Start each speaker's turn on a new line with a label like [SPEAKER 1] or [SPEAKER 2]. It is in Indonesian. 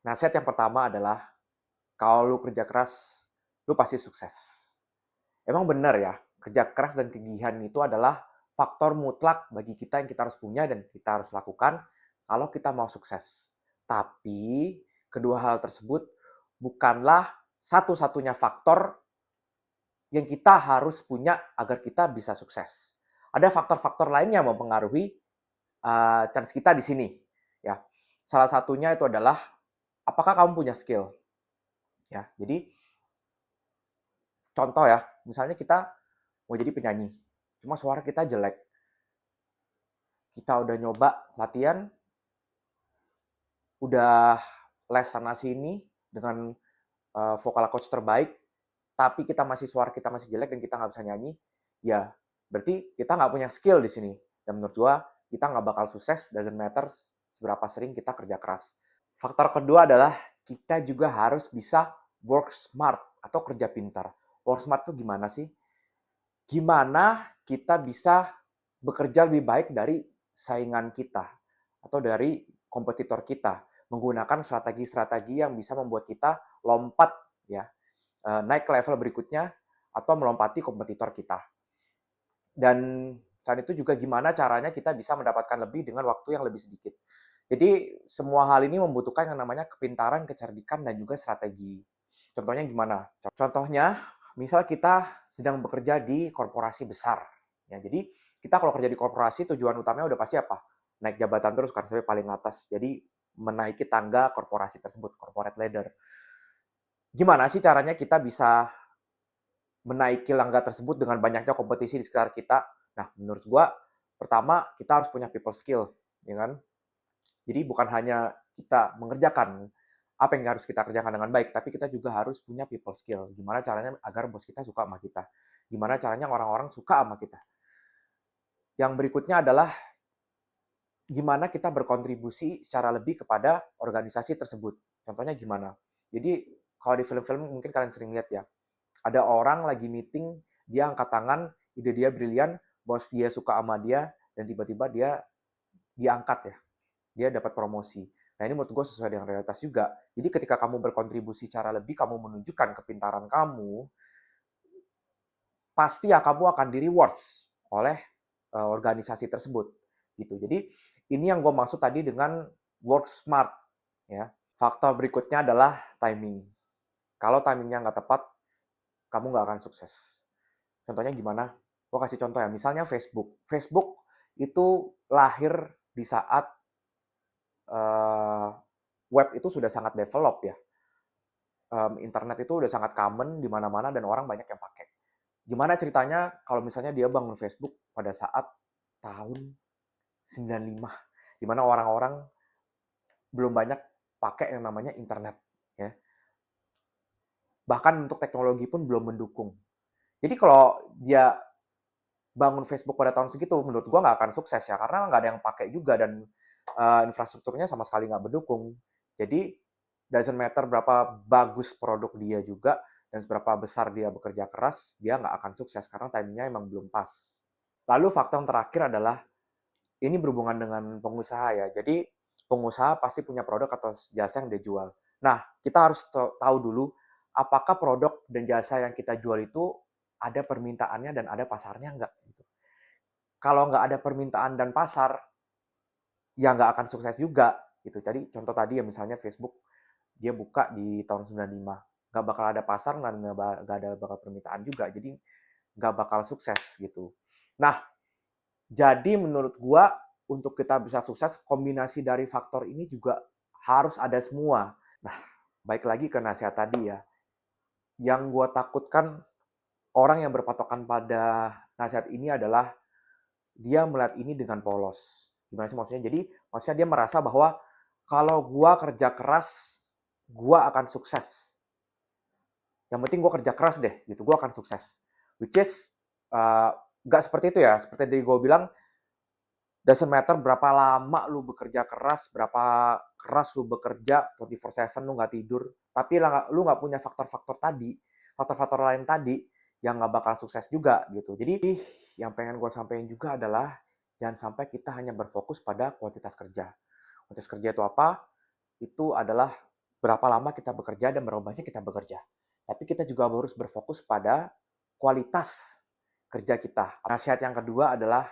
[SPEAKER 1] Nasihat yang pertama adalah, kalau lu kerja keras, lu pasti sukses. Emang benar ya, kerja keras dan kegigihan itu adalah faktor mutlak bagi kita yang kita harus punya dan kita harus lakukan kalau kita mau sukses. Tapi, kedua hal tersebut bukanlah satu-satunya faktor yang kita harus punya agar kita bisa sukses. Ada faktor-faktor lainnya yang mempengaruhi chance kita di sini. Ya, salah satunya itu adalah apakah kamu punya skill. Ya, jadi contoh ya, misalnya kita mau jadi penyanyi, cuma suara kita jelek. Kita udah nyoba latihan, udah les sana sini dengan vokal coach terbaik, tapi suara kita masih jelek dan kita nggak bisa nyanyi, ya berarti kita nggak punya skill di sini. Dan menurut gua, kita nggak bakal sukses, doesn't matter seberapa sering kita kerja keras. Faktor kedua adalah kita juga harus bisa work smart atau kerja pintar. Work smart tuh gimana sih? Gimana kita bisa bekerja lebih baik dari saingan kita atau dari kompetitor kita menggunakan strategi-strategi yang bisa membuat kita lompat ya, naik ke level berikutnya atau melompati kompetitor kita. Dan selain itu juga gimana caranya kita bisa mendapatkan lebih dengan waktu yang lebih sedikit. Jadi semua hal ini membutuhkan yang namanya kepintaran, kecerdikan, dan juga strategi. Contohnya gimana? Contohnya, misal kita sedang bekerja di korporasi besar. Ya, jadi kita kalau kerja di korporasi tujuan utamanya udah pasti apa? Naik jabatan terus kan sampai paling atas. Jadi menaiki tangga korporasi tersebut, corporate ladder. Gimana sih caranya kita bisa menaiki tangga tersebut dengan banyaknya kompetisi di sekitar kita? Nah, menurut gua pertama kita harus punya people skill, ya kan? Jadi bukan hanya kita mengerjakan apa yang harus kita kerjakan dengan baik, tapi kita juga harus punya people skill. Gimana caranya agar bos kita suka sama kita? Gimana caranya orang-orang suka sama kita? Yang berikutnya adalah gimana kita berkontribusi secara lebih kepada organisasi tersebut. Contohnya gimana? Jadi kalau di film-film mungkin kalian sering lihat ya, ada orang lagi meeting, dia angkat tangan, ide dia brilian, bos dia suka sama dia, dan tiba-tiba dia diangkat ya, dia dapat promosi. Nah ini menurut gue sesuai dengan realitas juga. Jadi ketika kamu berkontribusi secara lebih, kamu menunjukkan kepintaran kamu, pasti ya kamu akan di rewards oleh organisasi tersebut. Gitu. Jadi ini yang gue maksud tadi dengan work smart. Ya. Faktor berikutnya adalah timing. Kalau timingnya nggak tepat, kamu nggak akan sukses. Contohnya gimana? Gue kasih contoh ya, misalnya Facebook. Facebook itu lahir di saat web itu sudah sangat develop ya. Internet itu udah sangat common di mana-mana dan orang banyak yang pakai. Gimana ceritanya kalau misalnya dia bangun Facebook pada saat tahun 95, di mana orang-orang belum banyak pakai yang namanya internet. Ya. Bahkan untuk teknologi pun belum mendukung. Jadi kalau dia bangun Facebook pada tahun segitu, menurut gua nggak akan sukses ya, karena nggak ada yang pakai juga dan infrastrukturnya sama sekali nggak mendukung. Jadi doesn't matter berapa bagus produk dia juga dan seberapa besar dia bekerja keras, dia nggak akan sukses karena timingnya emang belum pas. Lalu faktor yang terakhir adalah ini berhubungan dengan pengusaha ya. Jadi pengusaha pasti punya produk atau jasa yang dia jual. Nah, kita harus tahu dulu apakah produk dan jasa yang kita jual itu ada permintaannya dan ada pasarnya nggak gitu. Kalau nggak ada permintaan dan pasar, ya nggak akan sukses juga gitu. Jadi contoh tadi ya misalnya Facebook, dia buka di tahun 95, nggak bakal ada pasar dan nggak ada bakal permintaan juga. Jadi nggak bakal sukses gitu. Nah, jadi menurut gua untuk kita bisa sukses, kombinasi dari faktor ini juga harus ada semua. Nah, baik lagi ke nasihat tadi ya. Yang gua takutkan orang yang berpatokan pada nasihat ini adalah dia melihat ini dengan polos. Gimana sih maksudnya? Jadi maksudnya dia merasa bahwa kalau gua kerja keras, gua akan sukses. Yang penting gua kerja keras deh, gitu. Gua akan sukses. Which is nggak seperti itu ya. Seperti tadi gue bilang, doesn't matter berapa lama lu bekerja keras, berapa keras lu bekerja 24/7 lu nggak tidur, tapi lu nggak punya faktor-faktor tadi, faktor-faktor lain tadi, yang nggak bakal sukses juga gitu. Jadi yang pengen gue sampaikan juga adalah jangan sampai kita hanya berfokus pada kuantitas kerja. Kuantitas kerja itu apa? Itu adalah berapa lama kita bekerja dan berapa banyak kita bekerja. Tapi kita juga harus berfokus pada kualitas kerja kita. Nasihat yang kedua adalah